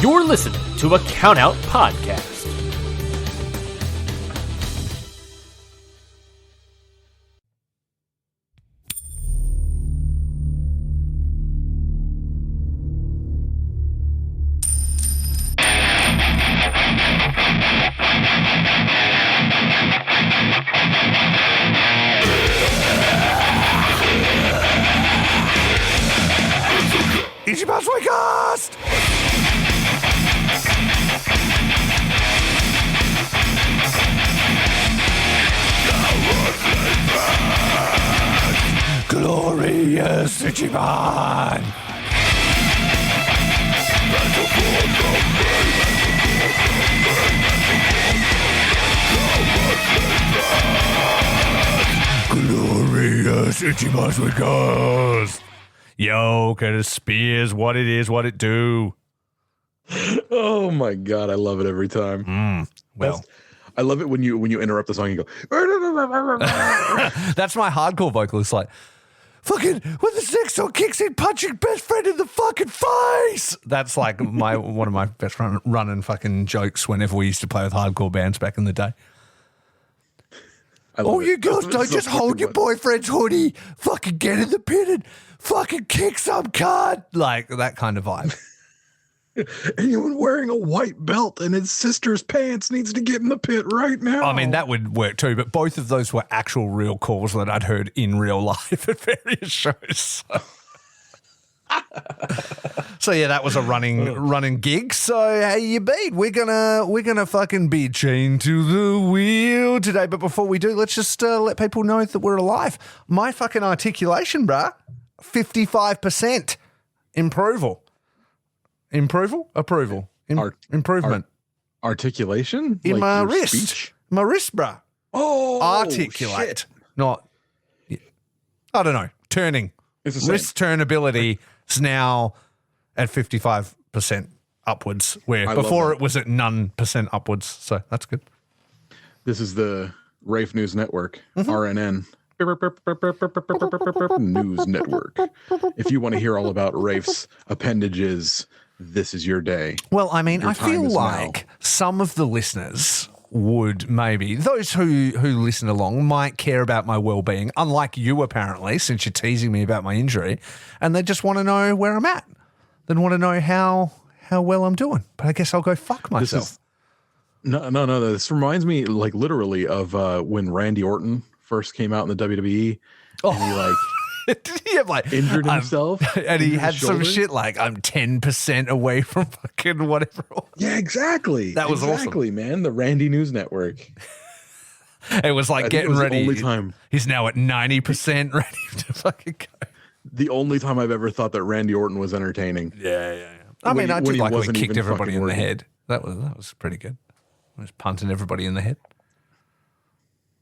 You're listening to a Countout Podcast. Ichiban Sweet Cast! Glorious Ichiban! Glorious Ichiban Sweet Cast! Yo, Curtis Spears, what it is, what it do. Oh my God, I love it every time. Well, I love it when you interrupt the song and go. that's my hardcore vocal. It's like, fucking, when the next song kicks in, punching best friend in the fucking face. That's like one of my best running fucking jokes whenever we used to play with hardcore bands back in the day. Oh, you girls don't just hold your boyfriend's hoodie. Fucking get in the pit and fucking kick some cunt. Like that kind of vibe. Anyone wearing a white belt and his sister's pants needs to get in the pit right now. I mean, that would work too, but both of those were actual real calls that I'd heard in real life at various shows. So yeah, that was a running gig. So how you been? We're gonna fucking be chained to the wheel today. But before we do, let's just let people know that we're alive. My fucking articulation, bruh, 55% improval. Approval. Improvement. Articulation? In like my your wrist. speech? My wrist, bruh. Oh, Articulate. shit. Not, I don't know, turning. It's the Wrist same. turnability is now at 55% upwards, where I before love it was at none percent upwards. So that's good. This is the Rafe News Network, RNN. News Network. If you want to hear all about Rafe's appendages, this is your day. Well, I mean, Your I time feel is like some of the listeners would maybe, those who listen along might care about my well-being, unlike you apparently, since you're teasing me about my injury, and they just want to know where I'm at. They want to know how well I'm doing. But I guess I'll go fuck myself. No. This reminds me, like, literally of when Randy Orton first came out in the WWE. Oh. And he, like, Did he have like injured himself? And he injured had his some shoulder? shit like, I'm 10% away from fucking whatever. Yeah, exactly. That was awesome. exactly, man. The Randy News Network. It was like I think getting it was ready. The only time. He's now at 90% ready to fucking go. The only time I've ever thought that Randy Orton was entertaining. Yeah. I When mean, I when did he like when we wasn't kicked even everybody fucking in the working. head. That was pretty good. I was punting everybody in the head.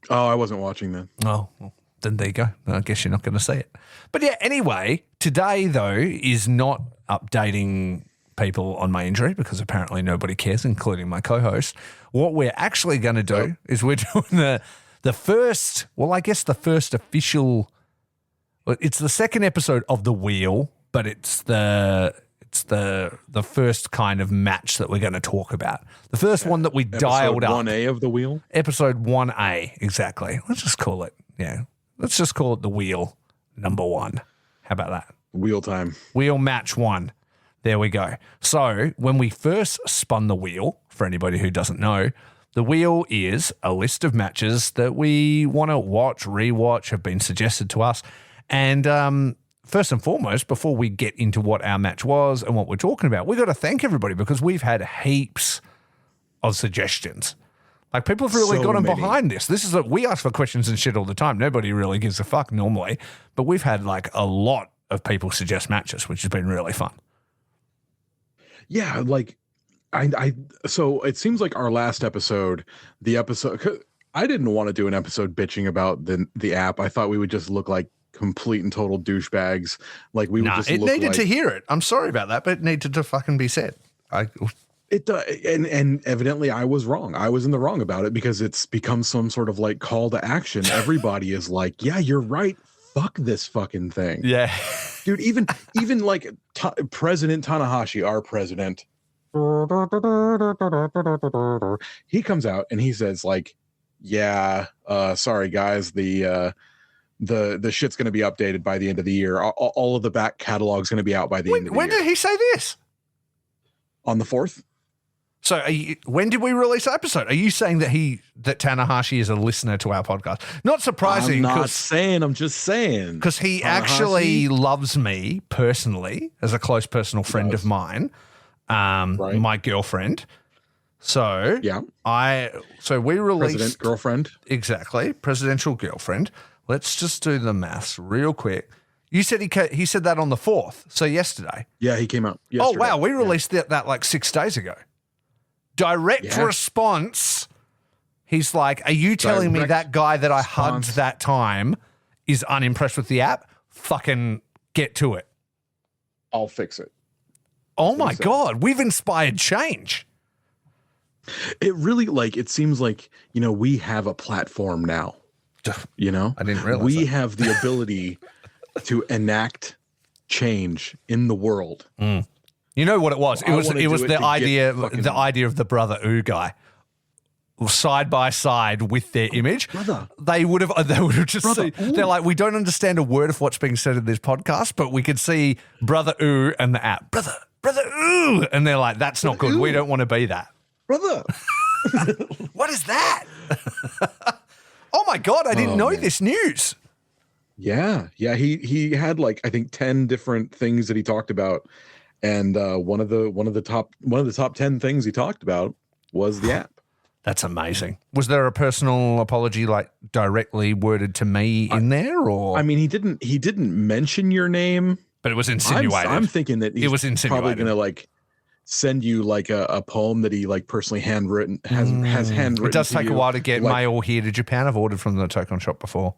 Oh, I wasn't watching then. Oh, well, then there you go. I guess you're not going to see it. But yeah, anyway, today, though, is not updating people on my injury because apparently nobody cares, including my co-host. What we're actually going to do is we're doing the first, well, I guess the first official, it's the second episode of The Wheel, but it's the first kind of match that we're going to talk about. The first one that we dialed up. 1A of The Wheel? Episode 1A, exactly. Let's just call it, let's just call it The Wheel number 1. How about that? Wheel time. Wheel match 1. There we go. So when we first spun the wheel, for anybody who doesn't know, the wheel is a list of matches that we want to watch, rewatch, have been suggested to us. And first and foremost, before we get into what our match was and what we're talking about, we've got to thank everybody because we've had heaps of suggestions. Like, people have really So gotten many. behind this. This is we ask for questions and shit all the time. Nobody really gives a fuck normally. But we've had, like, a lot of people suggest matches, which has been really fun. Yeah, like so it seems like our last episode, I didn't want to do an episode bitching about the app. I thought we would just look like complete and total douchebags. Like we would just it look needed like, to hear it. I'm sorry about that, but it needed to fucking be said. It and evidently I was wrong. I was in the wrong about it because it's become some sort of like call to action. Everybody is like, yeah, you're right. Fuck this fucking thing. Yeah. Dude, even like President Tanahashi, our president, He comes out and he says like, yeah, sorry guys, the shit's going to be updated by the end of the year. All of the back catalog's going to be out by the end of the year. When did he say this? On the 4th. So when did we release the episode? Are you saying that Tanahashi is a listener to our podcast? Not surprising. I'm not saying, I'm just saying. Because he actually loves me personally as a close personal friend of mine, right. My girlfriend. So yeah, we released President girlfriend. Exactly. Presidential girlfriend. Let's just do the maths real quick. You said he said that on the 4th, so yesterday. Yeah, he came out yesterday. Oh, wow. We released that like 6 days ago. Direct response. He's like, are you telling me that guy that I hugged that time is unimpressed with the app? Fucking get to it. I'll fix it. Oh, my God. We've inspired change. It really, it seems like, we have a platform now. I didn't realize we have the ability to enact change in the world. Mm. You know what it was? It was the idea of the Brother Ooh guy side by side with their image. Brother. They would have just seen. They're like, we don't understand a word of what's being said in this podcast, but we could see Brother Ooh and the app. Brother Ooh, and they're like, that's not good. Ooh. We don't want to be that. Brother. What is that? Oh my God, I didn't know this news. Yeah. He had I think 10 different things that he talked about. And one of the top 10 things he talked about was the app. That's amazing. Was there a personal apology directly worded to me in there, or? I mean, he didn't mention your name, but it was insinuated. I'm thinking that it was probably going to send you a poem that he personally handwritten has handwritten. It does take a while to get mail here to Japan. I've ordered from the Tokon shop before.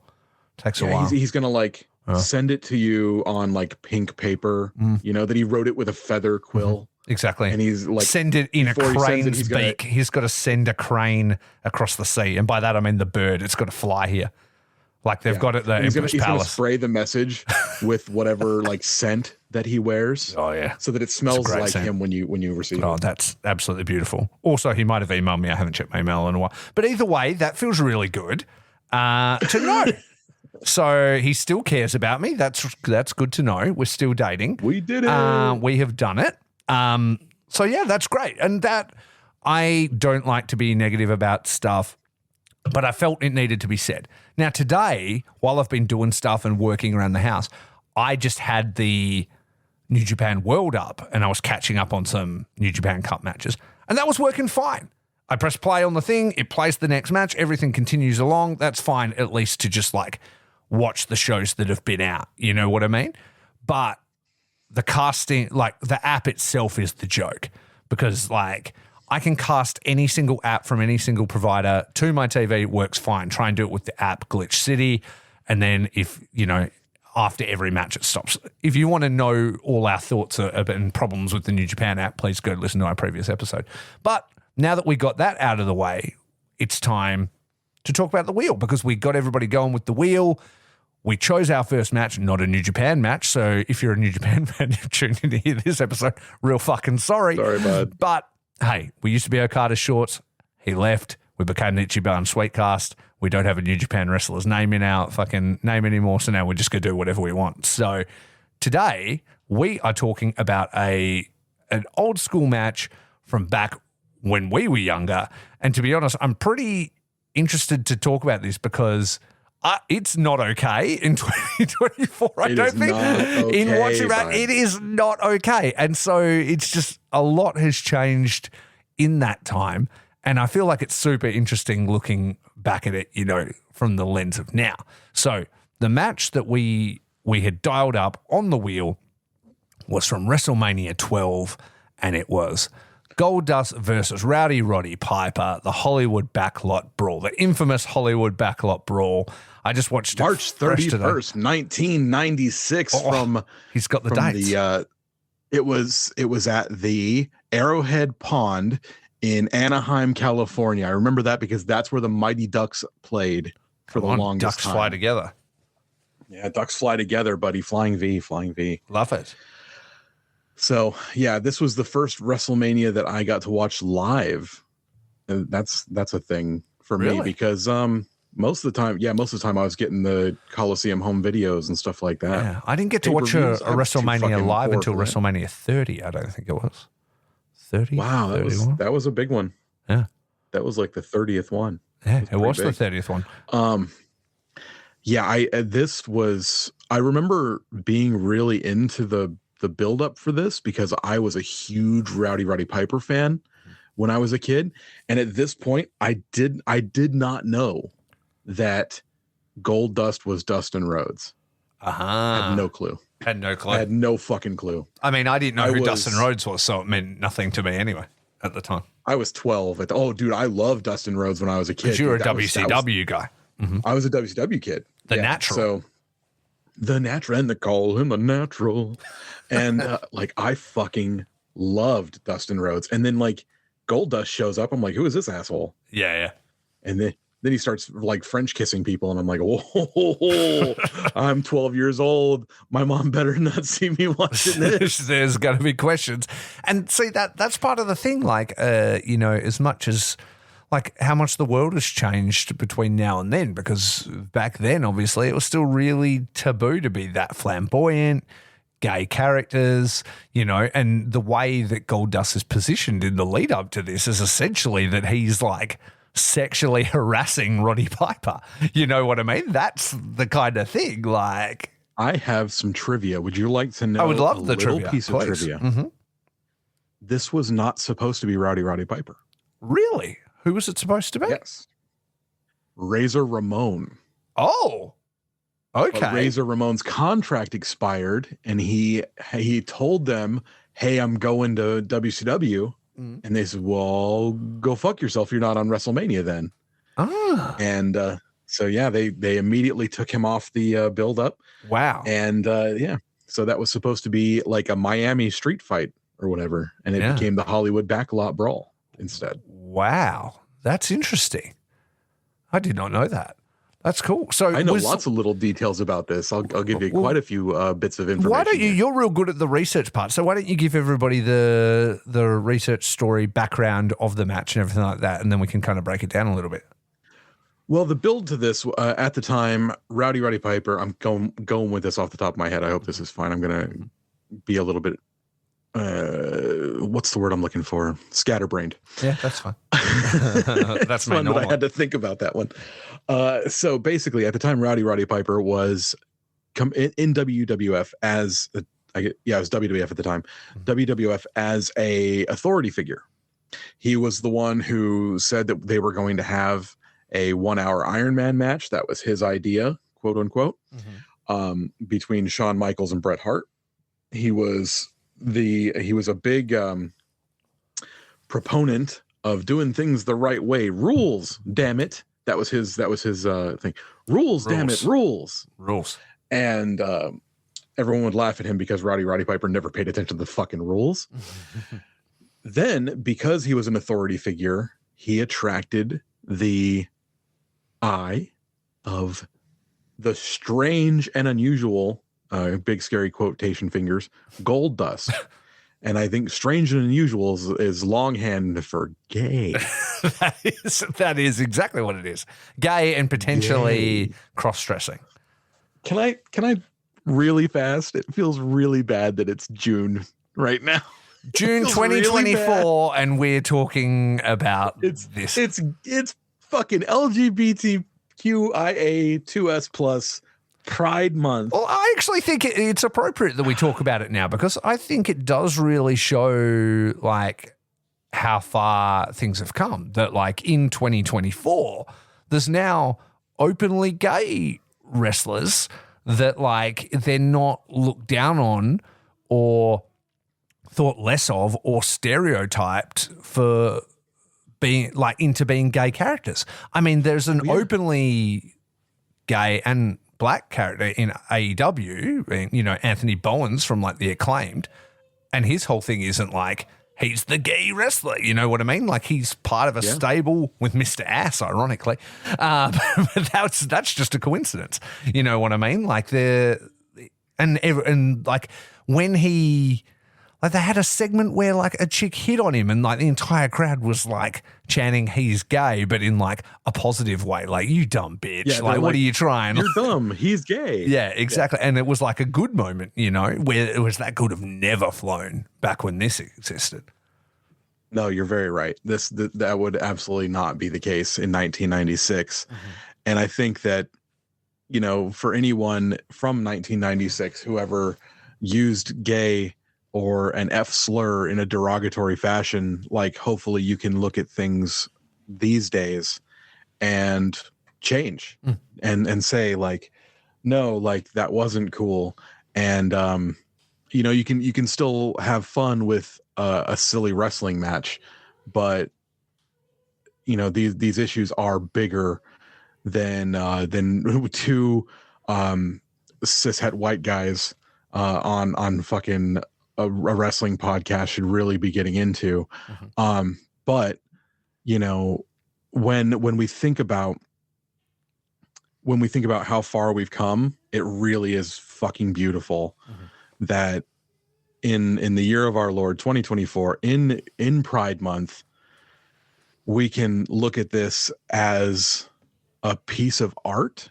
Takes a while. He's going to send it to you on pink paper, that he wrote it with a feather quill. Mm-hmm. Exactly. And he's send it in a crane's beak. He's got to send a crane across the sea. And by that, I mean the bird. It's got to fly here. They've got it there. He's going to spray the message with whatever scent that he wears. Oh, yeah. So that it smells like scent. him when you receive it. Oh, that's absolutely beautiful. Also, he might have emailed me. I haven't checked my email in a while. But either way, that feels really good to know. So he still cares about me. That's good to know. We're still dating. We did it. We have done it. So yeah, that's great. And that I don't like to be negative about stuff, but I felt it needed to be said. Now today, while I've been doing stuff and working around the house, I just had the New Japan World up and I was catching up on some New Japan Cup matches and that was working fine. I press play on the thing. It plays the next match. Everything continues along. That's fine, at least to just watch the shows that have been out. You know what I mean? But the casting, the app itself is the joke because I can cast any single app from any single provider to my TV. It works fine. Try and do it with the app Glitch City. And then if, after every match it stops. If you want to know all our thoughts and problems with the New Japan app, please go listen to our previous episode. But now that we got that out of the way, it's time to talk about the wheel because we got everybody going with the wheel. We chose our first match, not a New Japan match. So if you're a New Japan fan, you've tuned in to hear this episode, real fucking sorry. Sorry, bud. But hey, we used to be Okada Shorts. He left. We became the Ichiban Sweet Cast. We don't have a New Japan wrestler's name in our fucking name anymore. So now we're just going to do whatever we want. So today we are talking about an old school match from back when we were younger. And to be honest, I'm pretty interested to talk about this because it's not okay in 2024. I don't think okay, in watching that, it is not okay. And so it's just a lot has changed in that time. And I feel like it's super interesting looking back at it, from the lens of now. So the match that we had dialed up on the wheel was from WrestleMania 12, and it was Goldust versus Roddy Piper, the Hollywood Backlot Brawl, the infamous Hollywood Backlot Brawl. I just watched March 31st, 1996 from he's got the dates. It was at the Arrowhead Pond in Anaheim, California. I remember that because that's where the Mighty Ducks played for the longest Ducks time. Fly together. Yeah, Ducks fly together, buddy. Flying V. Love it. So yeah, this was the first WrestleMania that I got to watch live. And that's a thing for me because most of the time I was getting the Coliseum home videos and stuff like that. Yeah, I didn't get to watch a WrestleMania live until that. WrestleMania 30. I don't think it was 30. Wow, that was a big one. Yeah, that was like the 30th one. Yeah, it was the 30th one. Yeah, I remember being really into the build up for this because I was a huge Roddy Piper fan when I was a kid, and at this point, I did not know that Goldust was Dustin Rhodes. I had no clue. I had no fucking clue. I mean, I didn't know who Dustin Rhodes was, so it meant nothing to me anyway at the time. I was 12. Dude, I loved Dustin Rhodes when I was a kid. Because you were a WCW guy. Mm-hmm. I was a WCW kid. The Natural. So the Natural, and they call him the Natural. And I fucking loved Dustin Rhodes. And then Goldust shows up. I'm like, who is this asshole? Yeah. And then he starts French kissing people, and I'm like, oh, I'm 12 years old. My mom better not see me watching this. There's going to be questions. And see, that's part of the thing. As much as how much the world has changed between now and then, because back then, obviously, it was still really taboo to be that flamboyant, gay characters, and the way that Goldust is positioned in the lead up to this is essentially that he's sexually harassing Roddy Piper. You know what I mean? That's the kind of thing. I have some trivia. Would you like to know? I would love the little trivia. Piece of trivia. Mm-hmm. This was not supposed to be Roddy Piper. Really? Who was it supposed to be? Yes. Razor Ramon. Oh, okay. But Razor Ramon's contract expired, and he told them, "Hey, I'm going to WCW." And they said, well, go fuck yourself. You're not on WrestleMania then. And so, yeah, they immediately took him off the build-up. Wow. And, so that was supposed to be like a Miami street fight or whatever. And it became the Hollywood Backlot Brawl instead. Wow. That's interesting. I did not know that. That's cool. So I know lots of little details about this. I'll give you quite a few bits of information. Why don't you? You're real good at the research part. So why don't you give everybody the research story background of the match and everything like that, and then we can kind of break it down a little bit. Well, the build to this at the time, Roddy Piper. I'm going with this off the top of my head. I hope this is fine. I'm gonna be a little bit. What's the word I'm looking for? Scatterbrained. Yeah, that's fine. That's fun that I had to think about that one. So basically, at the time, Roddy Piper was in WWF as it was WWF at the time. WWF as a authority figure. He was the one who said that they were going to have a 1-hour Iron Man match. That was his idea, quote unquote, between Shawn Michaels and Bret Hart. He was a big proponent of doing things the right way. Rules, damn it. That was his thing. Rules, damn it, rules. And everyone would laugh at him because Roddy Piper never paid attention to the fucking rules. Then, because he was an authority figure, he attracted the eye of the strange and unusual, big scary quotation fingers, Goldust. And I think strange and unusual is longhand for gay. that is exactly what it is. Gay and potentially cross-dressing. Can I really fast? It feels really bad that it's June right now. June 2024, and we're talking about this. It's fucking LGBTQIA2S plus Pride Month. Well, I actually think it's appropriate that we talk about it now, because I think it does really show how far things have come. That in 2024, there's now openly gay wrestlers that they're not looked down on or thought less of or stereotyped for being into being gay characters. I mean, there's an openly gay and black character in AEW, Anthony Bowens from the Acclaimed, and his whole thing isn't he's the gay wrestler, you know what I mean? He's part of a stable with Mr. Ass, ironically. But that's just a coincidence, you know what I mean? When he Like they had a segment where like a chick hit on him and like the entire crowd was like chanting he's gay, but in like a positive way. Like, you dumb bitch. Yeah, like, what are you trying? You're dumb. He's gay. Yeah, exactly. Yeah. And it was like a good moment, you know, where it was that could have never flown back when this existed. No, you're very right. That would absolutely not be the case in 1996. Mm-hmm. And I think that, you know, for anyone from 1996, whoever used gay or an F slur in a derogatory fashion, like hopefully you can look at things these days and change and say like, no, like that wasn't cool. And, you know, you can still have fun with a silly wrestling match, but you know, these issues are bigger than two cishet white guys on fucking a wrestling podcast should really be getting into. Mm-hmm. But you know, when we think about how far we've come, it really is fucking beautiful that in the year of our Lord 2024, in Pride Month, we can look at this as a piece of art,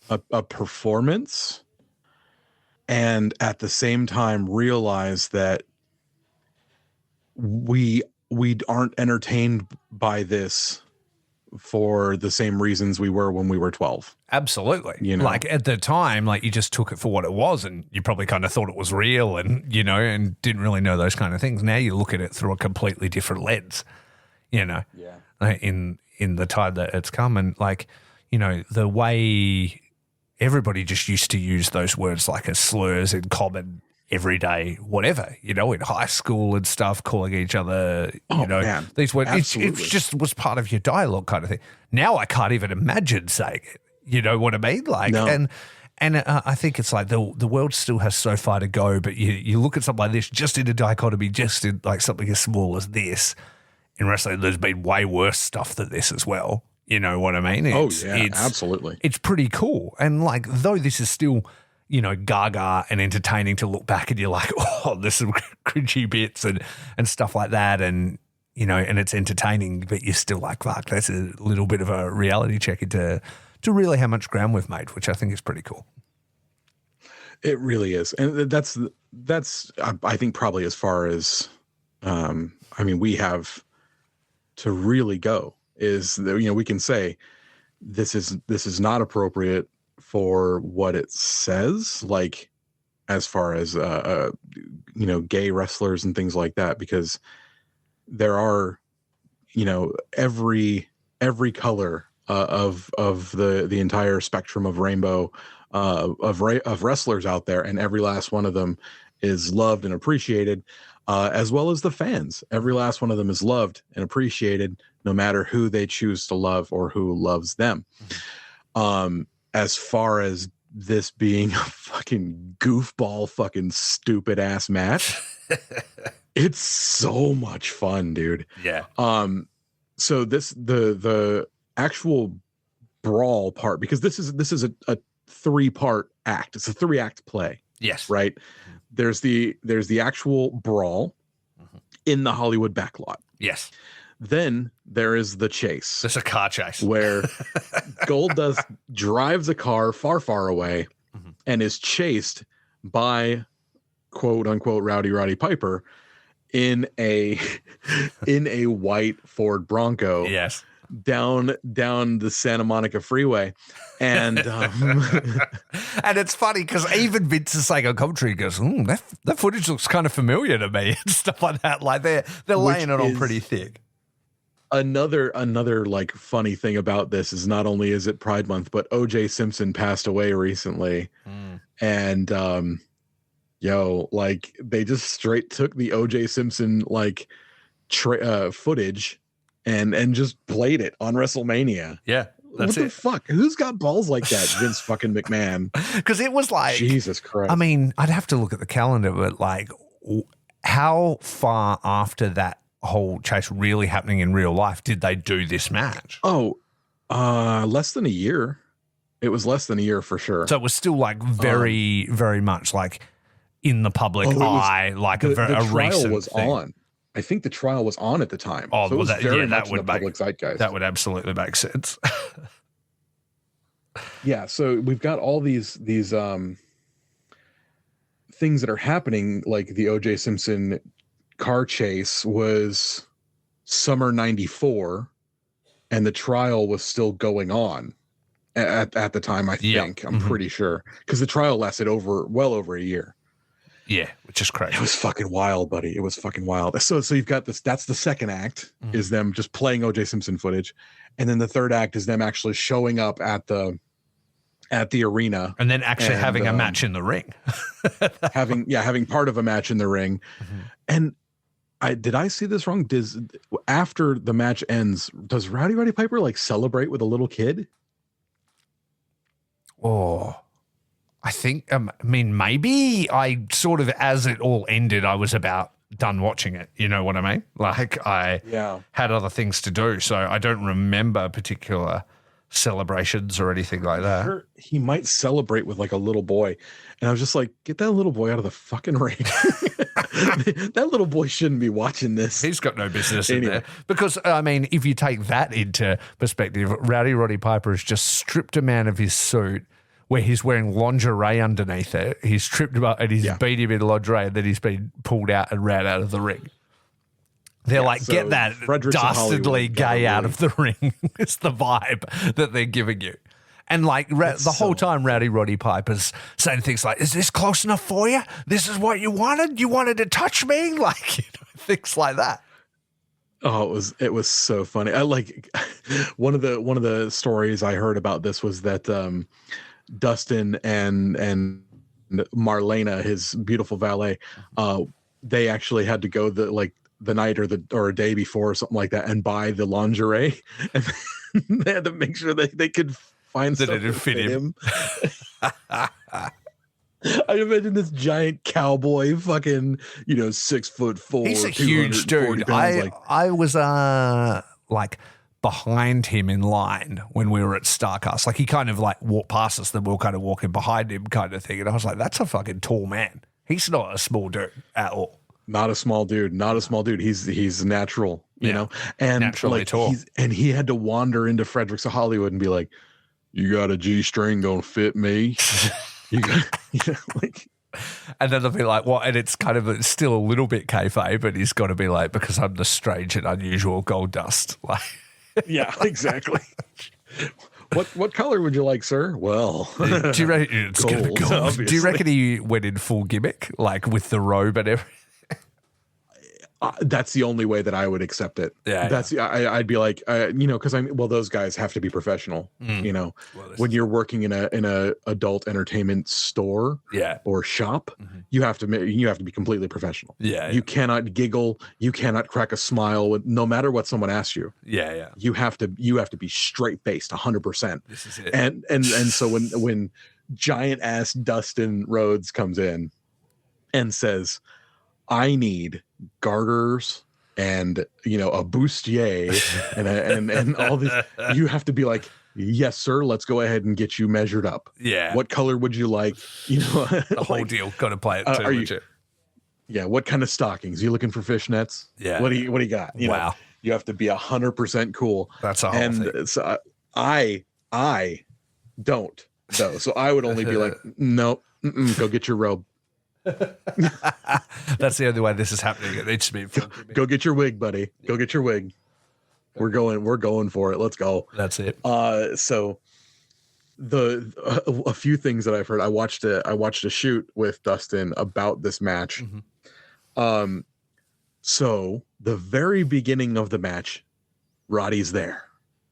a performance, and at the same time realize that we aren't entertained by this for the same reasons we were when we were 12. Absolutely. You know? Like at the time, like you just took it for what it was and you probably kind of thought it was real and, you know, and didn't really know those kind of things. Now you look at it through a completely different lens, you know, in the time that it's come. And like, you know, the way everybody just used to use those words like as slurs in common everyday, whatever, you know, in high school and stuff, calling each other, these words. It just was part of your dialogue kind of thing. Now I can't even imagine saying it. You know what I mean? Like, no. And I think it's like the world still has so far to go, but you look at something like this, just in a dichotomy, just in like something as small as this. In wrestling, there's been way worse stuff than this as well. You know what I mean? Absolutely. It's pretty cool. And like, though this is still, you know, gaga and entertaining to look back and you're like, oh, there's some cringy bits and stuff like that. And, you know, and it's entertaining, but you're still like, fuck, that's a little bit of a reality check into really how much ground we've made, which I think is pretty cool. It really is. And that's I think probably as far as, we have to really go is that, you know, we can say this is not appropriate for what it says, like as far as you know, gay wrestlers and things like that, because there are, you know, every color of the entire spectrum of rainbow of wrestlers out there, and every last one of them is loved and appreciated, as well as the fans. Every last one of them is loved and appreciated, no matter who they choose to love or who loves them. As far as this being a fucking goofball, fucking stupid ass match, it's so much fun, dude. Yeah. So the actual brawl part, because this is a 3-part act. It's a 3-act play. Yes. Right. There's the actual brawl in the Hollywood backlot. Yes. Then there is the chase. There's a car chase where Goldust drives a car far, far away and is chased by quote unquote Roddy Piper in a white Ford Bronco. Yes. Down the Santa Monica freeway. And and it's funny because even Vince is saying on commentary, he goes, that footage looks kind of familiar to me and stuff like that. Like they're laying it on pretty thick. Another like funny thing about this is not only is it Pride Month, but OJ Simpson passed away recently. And like they just straight took the OJ Simpson like footage and just played it on WrestleMania. Yeah. What the fuck? Who's got balls like that? Vince fucking McMahon. Because it was like, Jesus Christ. I mean, I'd have to look at the calendar, but like, how far after that whole chase really happening in real life did they do this match? Less than a year. It was less than a year for sure. So it was still like very, very much like in the public eye, like the a trial recent was thing. on. I think the trial was on at the time. Oh, so it was well, very much in the public zeitgeist. That would absolutely make sense. Yeah, so we've got all these things that are happening, like the O.J. Simpson car chase was summer 94, and the trial was still going on at the time, I think. I'm pretty sure. Because the trial lasted well over a year. Yeah, which is crazy. It was fucking wild, buddy. It was fucking wild. So you've got this, that's the second act, is them just playing O.J. Simpson footage. And then the third act is them actually showing up at the arena. And then actually having a match in the ring. having part of a match in the ring. And did I see this wrong? After the match ends, does Roddy Piper like celebrate with a little kid? Oh, I think, maybe I sort of, as it all ended, I was about done watching it. You know what I mean? Like I had other things to do. So I don't remember particular celebrations or anything like that. Sure, he might celebrate with like a little boy. And I was just like, get that little boy out of the fucking ring. That little boy shouldn't be watching this. He's got no business in there. Because, if you take that into perspective, Roddy Piper has just stripped a man of his suit where he's wearing lingerie underneath it. He's stripped him up and he's beat him in lingerie, and then he's been pulled out and ran out of the ring. They're like, so get that dastardly gay out of the ring. It's the vibe that they're giving you. And like the whole time, Roddy Piper's saying things like, is this close enough for you? This is what you wanted? You wanted to touch me? Like, things like that. Oh, it was so funny. I like one of the stories I heard about this was that Dustin and Marlena, his beautiful valet, they actually had to go the night or a day before or something like that and buy the lingerie, and they had to make sure that they could find that it didn't fit him. I imagine this giant cowboy, fucking 6'4". He's a huge dude. I was behind him in line when we were at Starcast. Like he kind of like walked past us, then we were kind of walking behind him, kind of thing. And I was like, that's a fucking tall man. He's not a small dude at all. Not a small dude. He's natural, you know, and naturally tall. And he had to wander into Fredericks of Hollywood and be like, "You got a G-string gonna fit me?" You got, and then they'll be like, "What?" And it's still a little bit kayfabe, but he's got to be like, "Because I'm the strange and unusual Goldust." Like, yeah, exactly. What color would you like, sir? Well, do you reckon it's gold? Do you reckon he went in full gimmick, like with the robe and everything? That's the only way that I would accept it. I'd be like, because those guys have to be professional. When you're working in a adult entertainment store, or shop, you have to be completely professional. You cannot giggle, you cannot crack a smile, no matter what someone asks you. You have to be straight faced, 100%. This is it. And so when giant ass Dustin Rhodes comes in and says, I need garters and a bustier and all this, you have to be like, yes sir, let's go ahead and get you measured up. What color would you like? The whole deal. Got to play it too. What kind of stockings? You looking for fishnets? What do you got? Wow. You have to be 100% cool. That's a whole thing. So I don't though, so I would only be like, nope, go get your robe. That's the only way this is happening. It needs to be go get your wig, buddy. Go get your wig. We're going for it. Let's go. That's it. So a few things that I've heard. I watched a shoot with Dustin about this match. So the very beginning of the match, Roddy's there.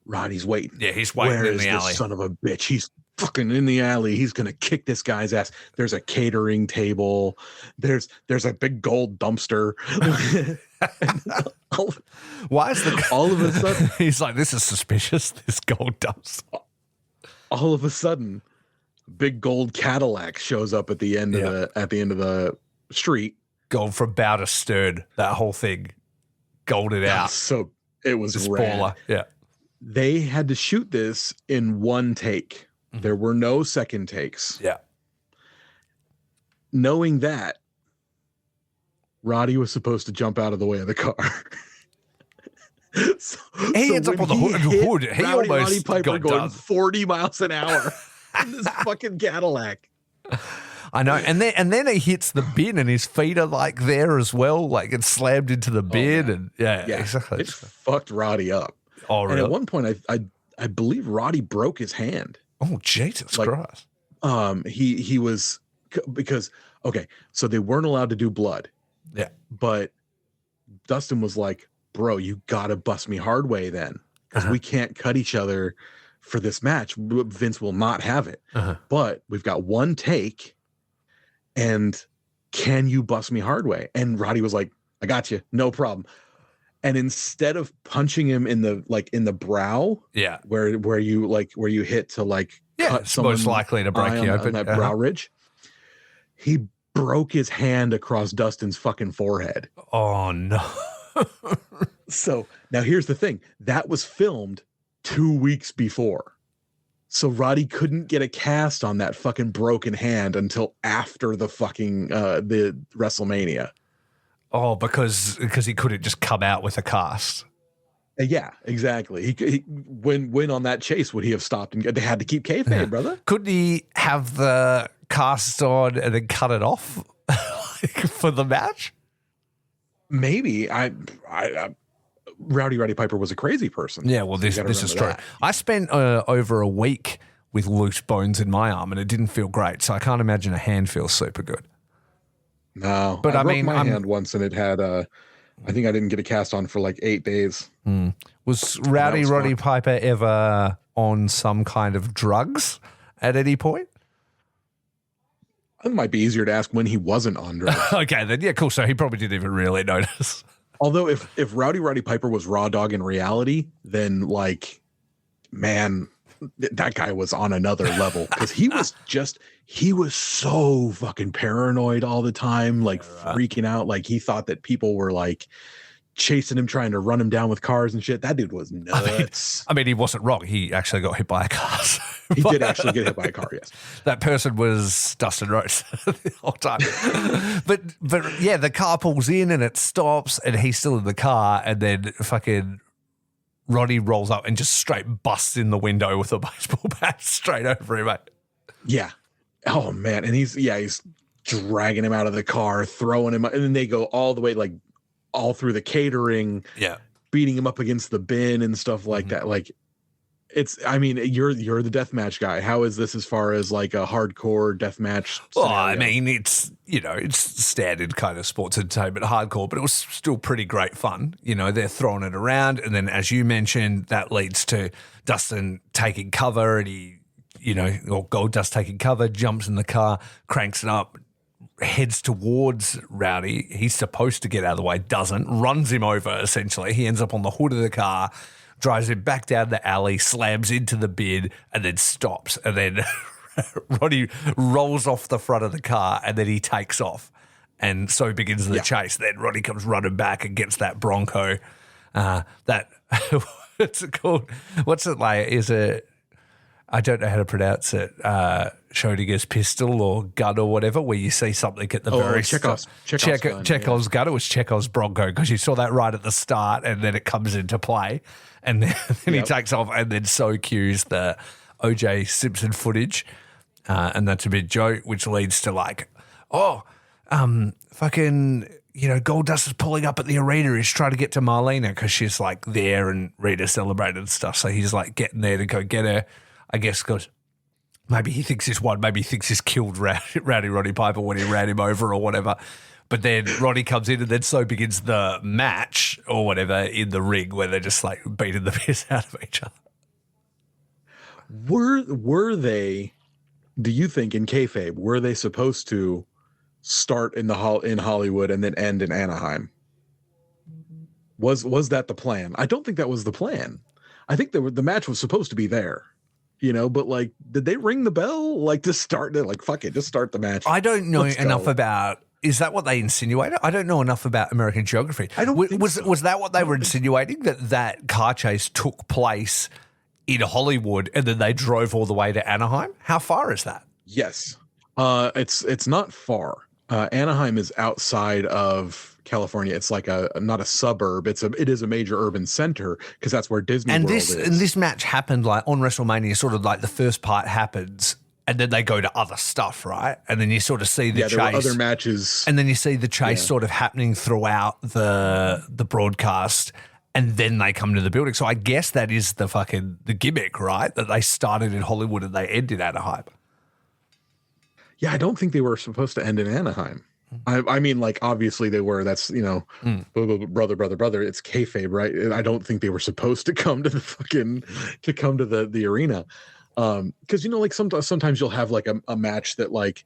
Roddy's waiting. Yeah, he's waiting in the alley. This son of a bitch. He's fucking in the alley. He's gonna kick this guy's ass. There's a catering table. There's a big gold dumpster. Why is all of a sudden he's like, this is suspicious, this gold dumpster. All of a sudden, big gold Cadillac shows up at the end of the street. Gold from bow to stern. That whole thing golded out. So it was this rad. baller. Yeah. They had to shoot this in one take. There were no second takes. Yeah. Knowing that, Roddy was supposed to jump out of the way of the car. He ends up on the hood. He almost Roddy Piper got going done. 40 miles an hour in this fucking Cadillac. I know, and then he hits the bin, and his feet are like there as well, like it's slammed into the bin, and yeah, exactly. It fucked Roddy up. Oh, really? And at one point, I believe Roddy broke his hand. Oh, Jesus Christ! He was because okay, so they weren't allowed to do blood. Yeah, but Dustin was like, "Bro, you gotta bust me hard way then, because we can't cut each other for this match. Vince will not have it. But we've got one take." And can you bust me hard way? And Roddy was like, I got you, no problem. And instead of punching him in the brow, where you hit to cut someone most likely to break you open on that brow ridge, he broke his hand across Dustin's fucking forehead. Oh no. So now here's the thing. That was filmed 2 weeks before. So Roddy couldn't get a cast on that fucking broken hand until after the fucking the Wrestlemania. Oh, because he couldn't just come out with a cast. Yeah, exactly. He when on that chase would he have stopped and they had to keep kayfabe, brother? Couldn't he have the cast on and then cut it off for the match? Maybe. Roddy Piper was a crazy person. Yeah, well, this is true. That. I spent over a week with loose bones in my arm, and it didn't feel great. So I can't imagine a hand feels super good. No, but I broke my hand once, and it had. I think I didn't get a cast on for like 8 days. Was Roddy Piper ever on some kind of drugs at any point? It might be easier to ask when he wasn't on drugs. Okay, then cool. So he probably didn't even really notice. Although if Roddy Piper was Raw Dog in reality, then man, that guy was on another level because he was so fucking paranoid all the time, freaking out. Like he thought that people were chasing him, trying to run him down with cars and shit. That dude was nuts. I mean, he wasn't wrong. He actually got hit by a car. He did actually get hit by a car, yes. That person was Dustin Rhodes the whole time. but yeah, the car pulls in and it stops and he's still in the car, and then fucking Roddy rolls up and just straight busts in the window with a baseball bat straight over him, mate. Yeah. Oh, man. And he's dragging him out of the car, throwing him, and then they go all the way all through the catering, beating him up against the bin and stuff like that. You're the deathmatch guy. How is this as far as a hardcore deathmatch scenario? Well, I mean, it's standard kind of sports entertainment, hardcore, but it was still pretty great fun. They're throwing it around, and then as you mentioned, that leads to Dustin taking cover, and or Goldust taking cover, jumps in the car, cranks it up, heads towards Rowdy. He's supposed to get out of the way, doesn't, runs him over essentially. He ends up on the hood of the car, drives him back down the alley, slams into the bin, and then stops. And then Roddy rolls off the front of the car, and then he takes off. And so begins the chase. Then Roddy comes running back and gets that Bronco. What's it called? What's it like? Is it, I don't know how to pronounce it, Schrödinger's pistol or gun or whatever, where you see something at the very Chekhov's gun. Chekhov's gun. It was Chekhov's Bronco, because you saw that right at the start, and then it comes into play, and then he takes off, and then so cues the O.J. Simpson footage, and that's a big joke, which leads to Goldust is pulling up at the arena. He's trying to get to Marlena because she's there, and Rita celebrated and stuff. So he's getting there to go get her. I guess because maybe he thinks he's won, maybe he thinks he's killed Roddy Piper when he ran him over or whatever. But then Roddy comes in, and then so begins the match or whatever in the ring, where they're just beating the piss out of each other. Were they, do you think, in kayfabe, were they supposed to start in Hollywood and then end in Anaheim? Was that the plan? I don't think that was the plan. I think the match was supposed to be there. But did they ring the bell to start it? Fuck it, just start the match. I don't know enough about. Is that what they insinuated? I don't know enough about American geography. I don't think so. Was that what they were insinuating, that car chase took place in Hollywood and then they drove all the way to Anaheim? How far is that? Yes, it's not far. Anaheim is outside of California. It's like not a suburb. It is a major urban center because that's where Disney World is. And this match happened like on WrestleMania. Sort of like the first part happens, and then they go to other stuff, right? And then you sort of see the chase. There were other matches, and then you see the chase sort of happening throughout the broadcast. And then they come to the building. So I guess that is the gimmick, right? That they started in Hollywood and they ended at Anaheim. Yeah, I don't think they were supposed to end in Anaheim. I mean, like, obviously they were. That's, brother. It's kayfabe, right? I don't think they were supposed to come to the arena. Because, like, sometimes you'll have, like, a match that, like,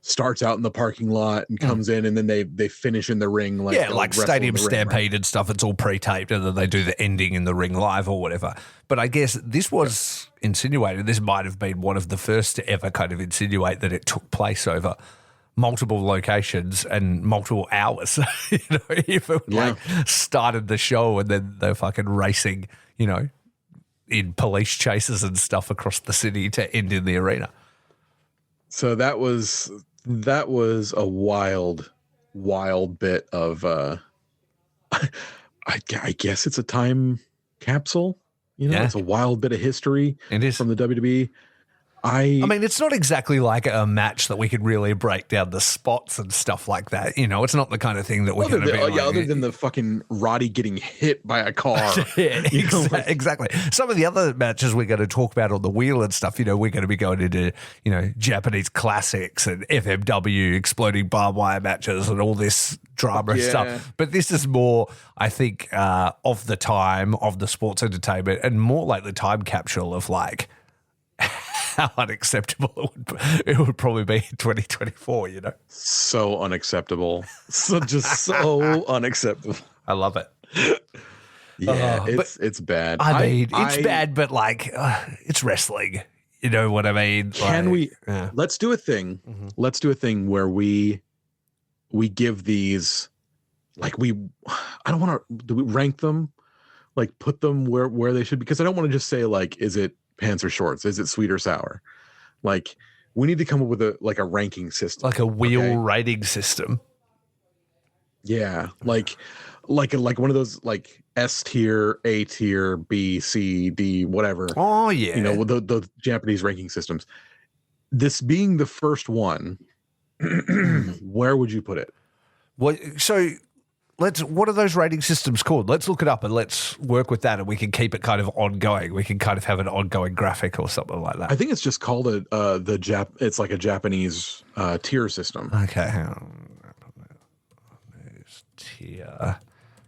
starts out in the parking lot and comes in, and then they finish in the ring. Like Stadium Stampede and stuff. It's all pre-taped, and then they do the ending in the ring live or whatever. But I guess this was insinuated. This might have been one of the first to ever kind of insinuate that it took place over multiple locations and multiple hours. If it started the show and then they're fucking racing, in police chases and stuff across the city to end in the arena. So that was a wild bit of I guess it's a time capsule. It's a wild bit of history. It is from the WWE. I mean, it's not exactly like a match that we could really break down the spots and stuff like that. It's not the kind of thing that we're going to be like. Other than the fucking Roddy getting hit by a car. Exactly. Some of the other matches we're going to talk about on the wheel and stuff, we're going to be going into, Japanese classics and FMW exploding barbed wire matches and all this drama and stuff. But this is more, I think, of the time, of the sports entertainment, and more like the time capsule of like, how unacceptable it would probably be in 2024, So unacceptable. So unacceptable. I love it. Yeah, it's bad. I mean, it's bad, but like, it's wrestling. You know what I mean? Let's do a thing. Mm-hmm. Let's do a thing where we give these, like, I don't want to, do we rank them? Like, put them where they should, because I don't want to just say, like, is it pants or shorts? Is it sweet or sour? Like, we need to come up with a ranking system, like a wheel rating system. Yeah, like one of those, like, S tier, A tier, B, C, D, whatever. Oh yeah, the Japanese ranking systems. This being the first one, where would you put it? What are those rating systems called? Let's look it up and let's work with that, and we can keep it kind of ongoing. We can kind of have an ongoing graphic or something like that. I think it's just called it's like a Japanese tier system. Okay, hang on. Tier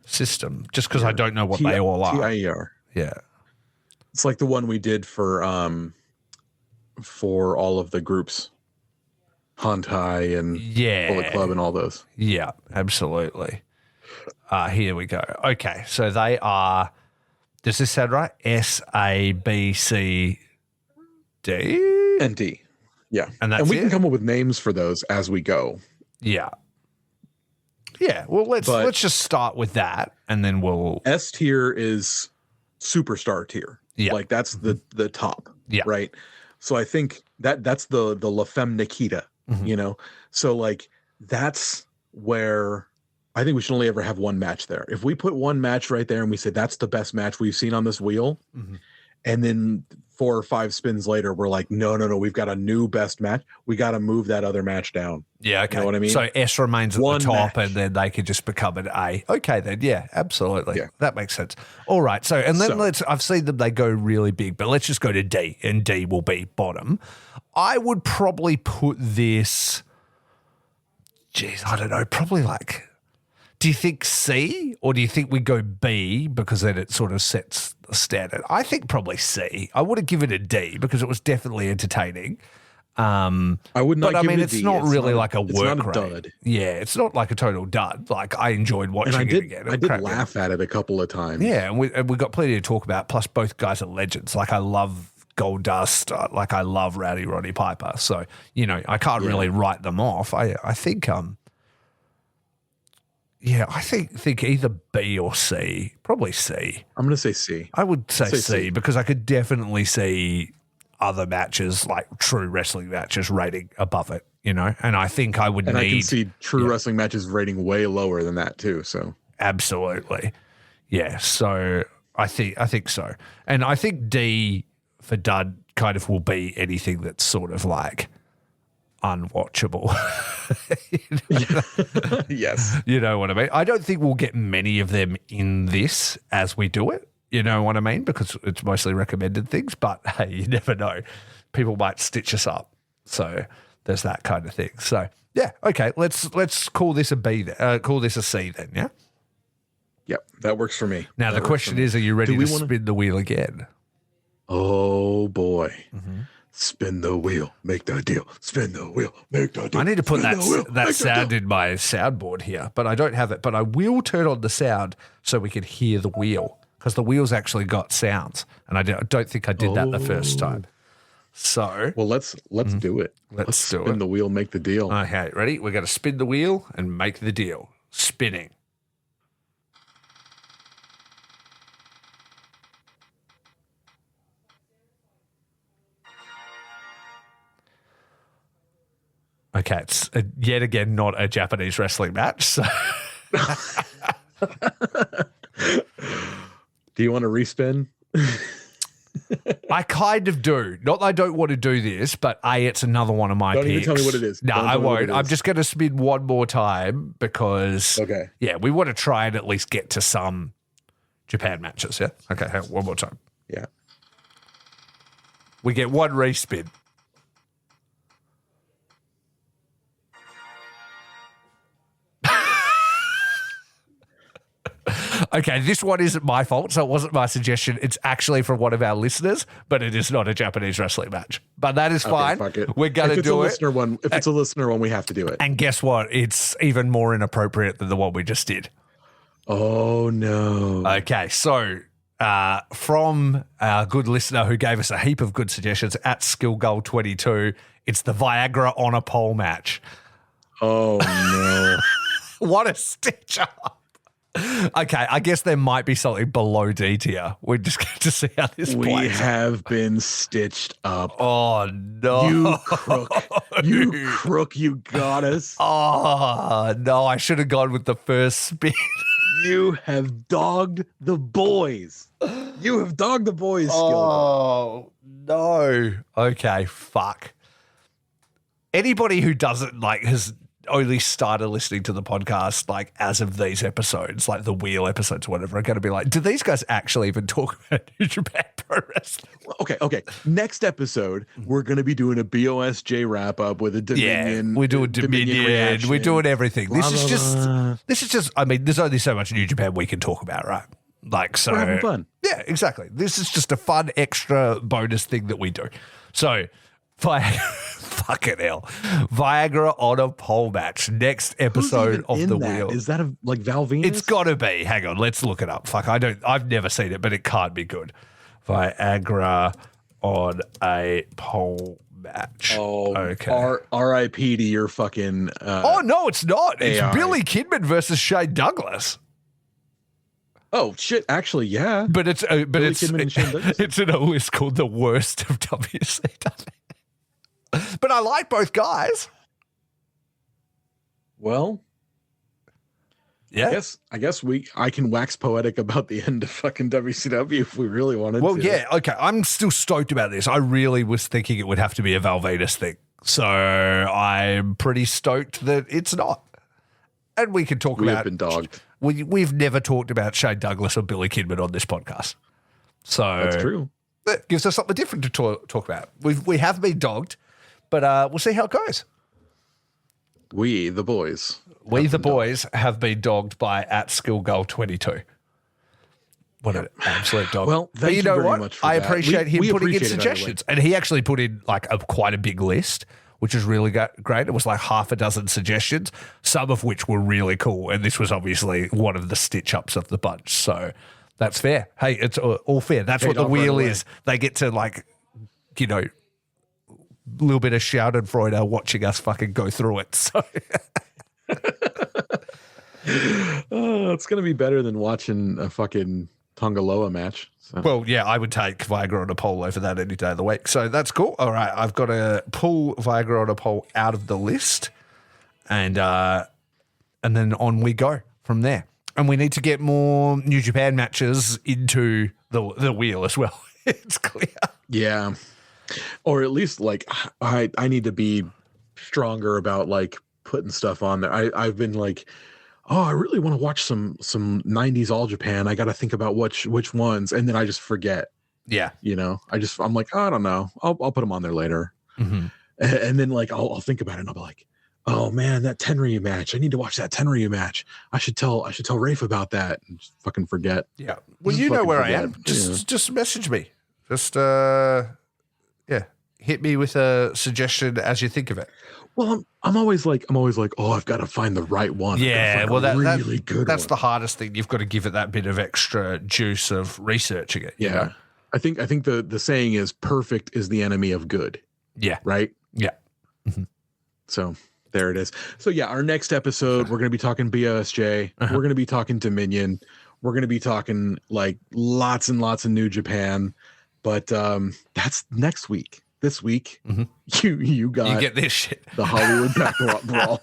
system. Just because I don't know what they all are. TIER. Yeah. It's like the one we did for all of the groups. Hantai and Bullet Club and all those. Yeah, absolutely. Here we go. Okay, so they are, does this sound right? S, A, B, C, D? And D. Yeah. And we can come up with names for those as we go. Yeah. Yeah, well, let's just start with that, and then we'll... S tier is superstar tier. Yeah. Like, that's the top. Yeah. Right? So I think that's the La Femme Nikita, So, like, that's where... I think we should only ever have one match there. If we put one match right there and we say that's the best match we've seen on this wheel, and then 4 or 5 spins later, we're like, no, we've got a new best match. We got to move that other match down. Yeah, okay. You know what I mean? So S remains at one the top, match. and then they could just become an A. Okay, then, yeah, absolutely. Yeah. That makes sense. All right, so, and then I've seen them, they go really big, but let's just go to D, and D will be bottom. I would probably put this, I don't know, probably like... Do you think C, or do you think we go B because then it sort of sets the standard? I think probably C. I would have given it a D because it was definitely entertaining. I would not. But I mean, it's not really like a work not a rate. dud. Yeah, it's not like a total dud. Like, I enjoyed watching it again. I did laugh at it a couple of times. Yeah, and we got plenty to talk about. Plus, both guys are legends. Like, I love Goldust. Like, I love Roddy Piper. So, I can't really write them off. I think yeah, I think either B or C. Probably C. I'm going to say C. I would say C because I could definitely see other matches, like true wrestling matches, rating above it. you know, and I think I would And need. I can see true wrestling matches rating way lower than that too. So absolutely, yeah. So I think so, and I think D for Dud kind of will be anything that's sort of like unwatchable. yes, you know what I mean? I don't think we'll get many of them in this as we do it. You know what I mean? Because it's mostly recommended things, but hey, you never know. People might stitch us up. So there's that kind of thing. So yeah, okay, let's call this a B. Call this a C then. Yeah. Yep, that works for me. Now the question is, are you ready to spin the wheel again? Oh boy. Mm-hmm. Spin the wheel, make the deal. Spin the wheel, make the deal. I need to put that sound in my soundboard here, but I don't have it. But I will turn on the sound so we can hear the wheel, because the wheel's actually got sounds, and I don't think I did that the first time. So, well, let's do it. Let's do it. Spin the wheel, make the deal. Okay, ready? We're going to spin the wheel and make the deal. Spinning. Okay, it's yet again not a Japanese wrestling match. So. Do you want to respin? I kind of do. Not that I don't want to do this, but it's another one of my picks. Don't even tell me what it is. No, I won't. I'm just going to spin one more time because, we want to try and at least get to some Japan matches, yeah? Okay, one more time. Yeah. We get one respin. Okay, this one isn't my fault, so it wasn't my suggestion. It's actually from one of our listeners, but it is not a Japanese wrestling match. But that is fine. Fuck it. We're going to do it. If it's a listener one, we have to do it. And guess what? It's even more inappropriate than the one we just did. Oh, no. Okay, so from our good listener who gave us a heap of good suggestions at SkillGoal22, it's the Viagra on a pole match. Oh, no. What a stitch up. Okay, I guess there might be something below D tier. We're just going to see how this plays. We have been stitched up. Oh, no. You crook. You crook. You got us. Oh, no. I should have gone with the first spin. You have dogged the boys. You have dogged the boys. Oh, no. Okay, fuck. Anybody who doesn't, has only started listening to the podcast as of these episodes, like the wheel episodes or whatever, are going to be like, do these guys actually even talk about New Japan Pro Wrestling? Okay. Next episode, we're going to be doing a BOSJ wrap up with a Dominion. Yeah, we're doing Dominion. We're doing everything. This is just. I mean, there's only so much New Japan we can talk about, right? So we're having fun. Yeah, exactly. This is just a fun extra bonus thing that we do. So. Fucking hell. Viagra on a pole match. Next episode of The Wheel. Is that Val Venus? It's gotta be. Hang on, let's look it up. I've never seen it, but it can't be good. Viagra on a pole match. Oh, okay. R.I.P. to your fucking oh no, it's not. It's AI. Billy Kidman versus Shane Douglas. Oh shit! Actually, yeah. But it's Kidman and Shane Douglas. It's in a list called the worst of WCW. But I like both guys. Well, yeah. I guess I can wax poetic about the end of fucking WCW if we really wanted to. Well, yeah, okay. I'm still stoked about this. I really was thinking it would have to be a Val Venus thing. So I'm pretty stoked that it's not. And we can talk about... We have been dogged. We've never talked about Shane Douglas or Billy Kidman on this podcast. So... That's true. That gives us something different to talk about. We have been dogged, but we'll see how it goes. We, the boys. Have been dogged by @SkillGoal22. What an absolute dog. Well, thank you very much for I that. appreciate him we putting in appreciate it suggestions. And he actually put in quite a big list, which is really great. It was half a dozen suggestions, some of which were really cool. And this was obviously one of the stitch-ups of the bunch. So that's fair. Hey, it's all fair. That's what the wheel is. They get to, a little bit of Schadenfreude watching us fucking go through it. So... Oh, it's going to be better than watching a fucking Tongaloa match. So. Well, yeah, I would take Viagra on a pole over that any day of the week. So that's cool. All right, I've got to pull Viagra on a pole out of the list, and then on we go from there. And we need to get more New Japan matches into the wheel as well. It's clear. Yeah. Or at least like I need to be stronger about like putting stuff on there. I've been like, oh, I really want to watch some 90s All Japan. I got to think about which ones, and then I just forget. Yeah, I'm like, oh, I don't know. I'll put them on there later, and then like I'll think about it, and I'll be like, oh man, that Tenryu match. I need to watch that Tenryu match. I should tell Rafe about that, and just fucking forget. Yeah. Well, you know where I am. Just message me. Just hit me with a suggestion as you think of it. Well, I'm always like, oh, I've got to find the right one. Yeah, well, that's one. The hardest thing. You've got to give it that bit of extra juice of researching it. Yeah, you know? I think the saying is perfect is the enemy of good. Yeah, right. Yeah. Mm-hmm. So there it is. So yeah, our next episode we're going to be talking BOSJ. We're going to be talking Dominion. We're going to be talking like lots and lots of New Japan. But that's next week. This week, you get this shit. The Hollywood Backlot Brawl.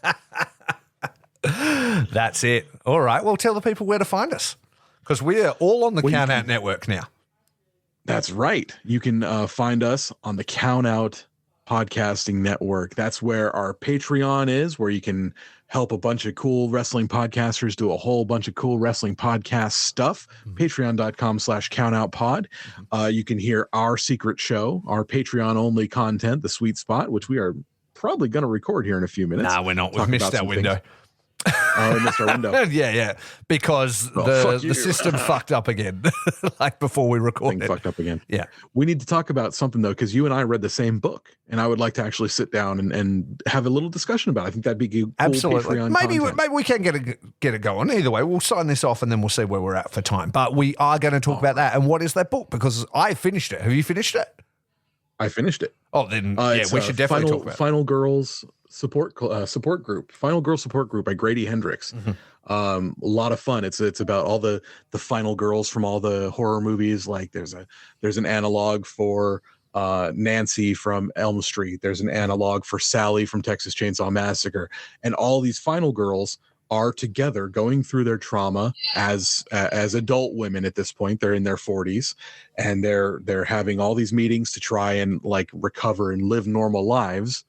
That's it. All right. Well, tell the people where to find us, because we are all on the Count Out Network now. That's right. You can find us on the Count Out Podcasting Network. That's where our Patreon is, where you can help a bunch of cool wrestling podcasters do a whole bunch of cool wrestling podcast stuff. Patreon.com/countoutpod. You can hear our secret show, our Patreon only content, The Sweet Spot, which we are probably going to record here in a few minutes. Nah, we're not. We've missed that window. Oh, we missed our window. Yeah. Because the system fucked up again, like before we recorded. Fucked up again. Yeah. We need to talk about something, though, because you and I read the same book, and I would like to actually sit down and have a little discussion about it. I think that'd be cool. Absolutely. Patreon maybe content. we can get it going. Either way, we'll sign this off, and then we'll see where we're at for time. But we are going to talk about that. And what is that book? Because I finished it. Have you finished it? I finished it. Oh, then we should definitely talk about it. Final Girls support group, Final Girl support group by Grady Hendrix. A lot of fun. It's about all the final girls from all the horror movies. Like there's an analog for Nancy from Elm Street. There's an analog for Sally from Texas Chainsaw Massacre, and all these final girls are together going through their trauma as adult women at this point. They're in their 40s, and they're having all these meetings to try and like recover and live normal lives.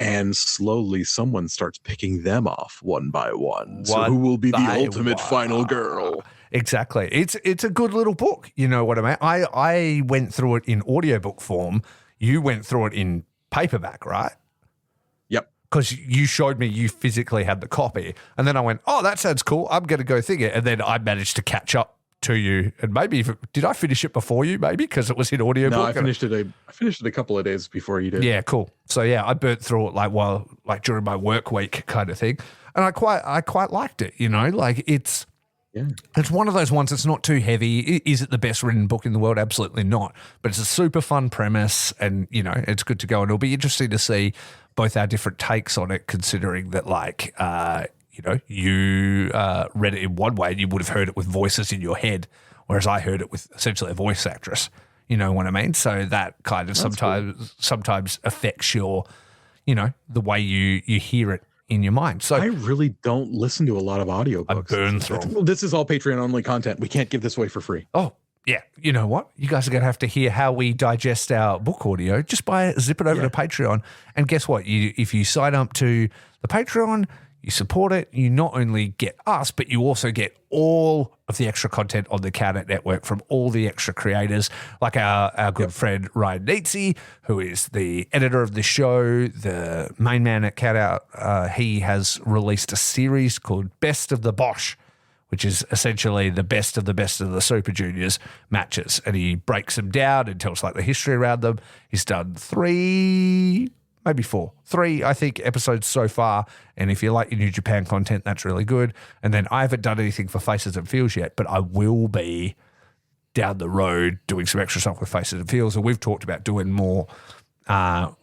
And slowly someone starts picking them off one by one. So who will be the ultimate final girl? Exactly. It's a good little book. You know what I mean? I went through it in audiobook form. You went through it in paperback, right? Yep. Because you showed me you physically had the copy. And then I went, oh, that sounds cool. I'm going to go think it. And then I managed to catch up to you. And maybe, did I finish it before you, maybe? Because it was in audiobook? No, I finished it a couple of days before you did. Yeah, cool. So, yeah, I burnt through it during my work week kind of thing. And I quite liked it, you know? Like, it's one of those ones that's not too heavy. Is it the best written book in the world? Absolutely not. But it's a super fun premise, and, you know, it's good to go. And it'll be interesting to see both our different takes on it, considering that, like, you know, you read it in one way and you would have heard it with voices in your head, whereas I heard it with essentially a voice actress. You know what I mean? So that kind of sometimes affects your, you know, the way you hear it in your mind. So I really don't listen to a lot of audiobooks. I burn through. This is all Patreon only content. We can't give this away for free. Oh, yeah. You know what? You guys are going to have to hear how we digest our book audio just by zip it over to Patreon. And guess what? If you sign up to the Patreon, you support it, you not only get us, but you also get all of the extra content on the Count Out Network from all the extra creators, like our good friend Ryan Neitze, who is the editor of the show, the main man at Count Out. He has released a series called Best of the Bosch, which is essentially the best of the Super Juniors matches. And he breaks them down and tells like the history around them. He's done 3, maybe 4, I think, episodes so far. And if you like your New Japan content, that's really good. And then I haven't done anything for Faces and Feels yet, but I will be down the road doing some extra stuff with Faces and Feels. And we've talked about doing more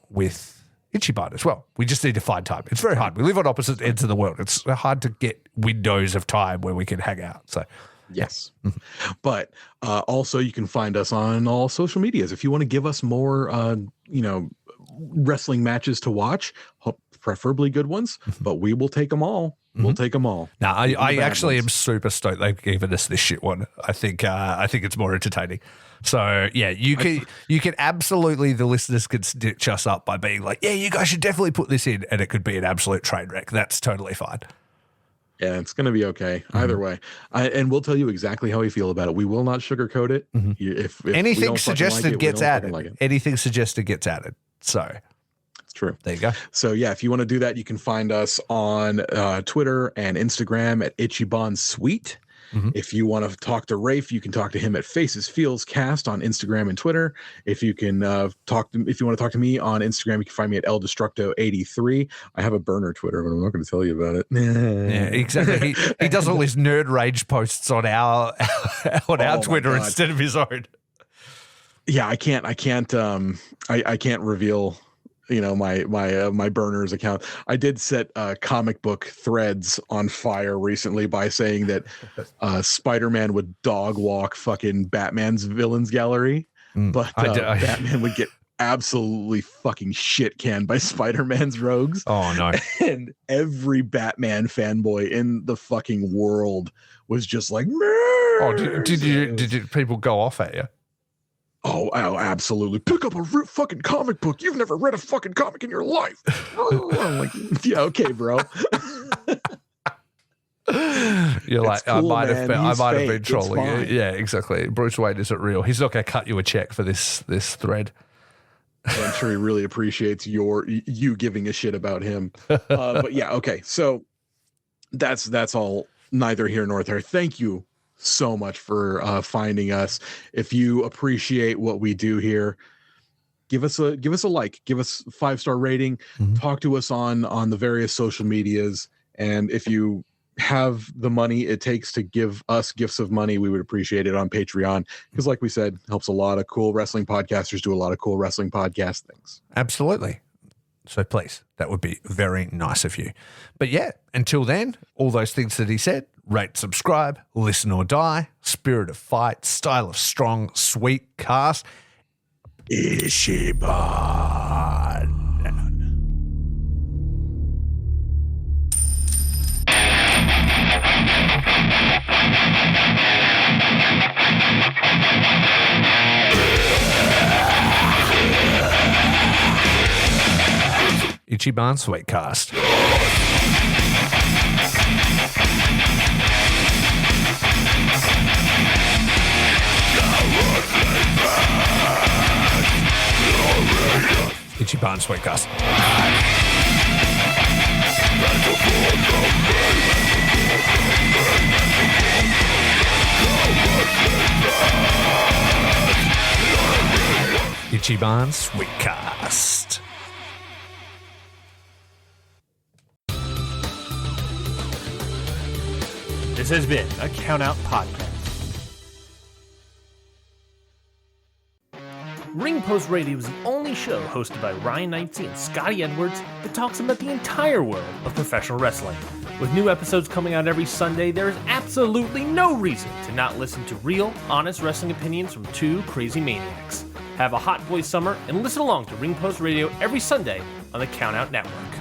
with Ichiban as well. We just need to find time. It's very hard. We live on opposite ends of the world. It's hard to get windows of time where we can hang out. So Yes. But also you can find us on all social medias. If you want to give us more, wrestling matches to watch, preferably good ones, but we will take them all. We'll take them all. No, I actually am super stoked they've given us this shit one. I think it's more entertaining. So yeah, you can absolutely, the listeners could stitch us up by being like, yeah, you guys should definitely put this in, and it could be an absolute train wreck. That's totally fine. Yeah, it's going to be okay either way. And we'll tell you exactly how we feel about it. We will not sugarcoat it. If anything suggested gets added. Anything suggested gets added. So it's true. There you go. So yeah, if you want to do that, you can find us on Twitter and Instagram at Ichiban Sweet. If you want to talk to Raffe, you can talk to him at Faces Feels Cast on Instagram and Twitter. If you can if you want to talk to me on Instagram, you can find me at El Destructo 83. I have a burner Twitter, but I'm not going to tell you about it. Yeah, exactly. He does all his nerd rage posts on our Twitter instead of his own. Yeah, I can't reveal my burners account. I did set comic book threads on fire recently by saying that Spider-Man would dog walk fucking Batman's villains gallery, but Batman would get absolutely fucking shit canned by Spider-Man's rogues. Oh no. And every Batman fanboy in the fucking world was just like, did people go off at you? Oh, absolutely. Pick up a fucking comic book. You've never read a fucking comic in your life. I'm like, yeah, okay, bro. You're like, cool, I might have been trolling you. Yeah, exactly. Bruce Wayne isn't real. He's not going to cut you a check for this thread. I'm sure he really appreciates you giving a shit about him. But yeah, okay. So that's all neither here nor there. Thank you so much for finding us. If you appreciate what we do here, give us a like, give us a 5-star rating, talk to us on the various social medias, and if you have the money it takes to give us gifts of money, we would appreciate it on Patreon, because like we said, helps a lot of cool wrestling podcasters do a lot of cool wrestling podcast things. Absolutely. So please, that would be very nice of you. But yeah, until then, all those things that he said: rate, subscribe, listen or die, spirit of fight, style of strong, sweet cast. Ichiban. Ichiban Sweet Cast. Ichiban Sweet Cast. Ichiban Sweet Cast. This has been a Count Out Podcast. Ring Post Radio is the only show hosted by Ryan Knightsey and Scotty Edwards that talks about the entire world of professional wrestling. With new episodes coming out every Sunday, there is absolutely no reason to not listen to real, honest wrestling opinions from two crazy maniacs. Have a hot boy summer and listen along to Ring Post Radio every Sunday on the Count Out Network.